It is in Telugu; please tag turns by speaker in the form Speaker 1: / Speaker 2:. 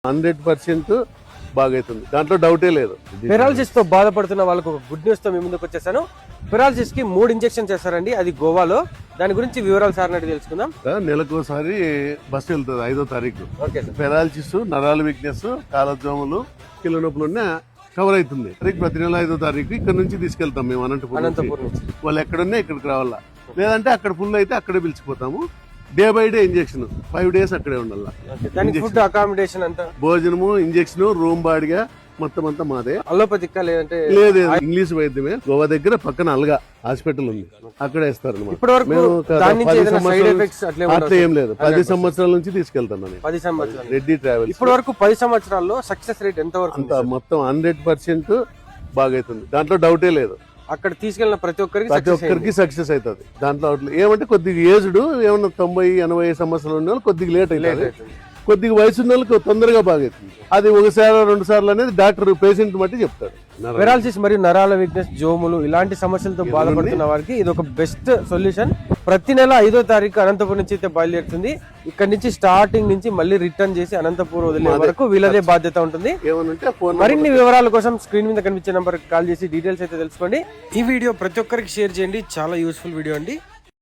Speaker 1: 100% బాగైతుంది, దాంట్లో డౌటే లేదు.
Speaker 2: పెరాలసిస్ తో బాధపడుతున్న వాళ్ళకు ఒక గుడ్ న్యూస్ తో మీ ముందుకు వచ్చేసాను. పెరాలసిస్ కి 3 ఇంజెక్షన్ చేస్తారండి, అది గోవాలో. దాని గురించి వివరాలు సార్ అన్నట్టు తెలుసుకుందాం.
Speaker 1: నెలకోసారి బస్సు వెళ్తుంది 5వ తారీఖు.
Speaker 2: Okay sir.
Speaker 1: పెరాలసిస్, నరాల వీక్నెస్, కాలజోములు, కీళ్ళ నొప్పులు ఉన్న కవర్ అవుతుంది. ప్రతి నెల 5వ తారీఖు ఇక్కడ నుంచి తీసుకెళ్తాం మేము అనంతపురం నుంచి. వాళ్ళు ఎక్కడున్నా ఇక్కడికి రావాలా, లేదంటే అక్కడ ఫుల్ అయితే అక్కడే పిలిచిపోతాము. Day by day injection, 5 days అక్కడే ఉండాలి.
Speaker 2: ఫుడ్ అకామిడేషన్ అంతా,
Speaker 1: భోజనము, ఇంజెక్షన్, రూమ్ బాడిగా మొత్తం అంతా మాదే.
Speaker 2: అలోపతికా లేదంటే
Speaker 1: లేదు, ఇంగ్లీష్ వైద్యమే. గోవా దగ్గర పక్కన అల్గా హాస్పిటల్ ఉంది, అక్కడ వేస్తారు. అట్లా ఏం లేదు. 10 సంవత్సరాల నుంచి తీసుకెళ్తాను నేను.
Speaker 2: 10 సంవత్సరాలు
Speaker 1: రెడ్డి ట్రావెల్స్.
Speaker 2: ఇప్పటి వరకు 10 సంవత్సరాల్లో సక్సెస్ రేట్ ఎంత వరకు?
Speaker 1: అంత మొత్తం 100% బాగైతుంది, దాంట్లో డౌటే లేదు.
Speaker 2: అక్కడ తీసుకెళ్లిన ప్రతి ఒక్కరికి
Speaker 1: సక్సెస్ అవుతుంది. దాంట్లో ఏమంటే కొద్దిగా ఏజ్డ్, ఏమన్నా 90-80 సంవత్సరాలు ఉన్న వాళ్ళు కొద్దిగా లేట్ అవుతుంది. కొద్దిగా వయసు ఉన్న వాళ్ళకి తొందరగా బాగైతుంది. అది 1-2 సార్లు అనేది డాక్టర్ పేషెంట్ బట్టి చెప్తాడు.
Speaker 2: పెరాలసిస్ మరియు నరాల వీక్నెస్, జోములు ఇలాంటి సమస్యలతో బాధపడుతున్న వారికి ఇది ఒక బెస్ట్ సొల్యూషన్. ప్రతి నెల 5వ తారీఖు అనంతపురం నుంచి అయితే బయలుదేరుతుంది. ఇక్కడ నుంచి స్టార్టింగ్ నుంచి మళ్ళీ రిటర్న్ చేసి అనంతపురం వదిలే వరకు వీళ్ళదే బాధ్యత ఉంటుంది. మరిన్ని వివరాల కోసం స్క్రీన్ మీద కనిపించే నంబర్ కాల్ చేసి డీటెయిల్స్ అయితే తెలుసుకోండి. ఈ వీడియో ప్రతి ఒక్కరికి షేర్ చేయండి, చాలా యూస్ఫుల్ వీడియో అండి.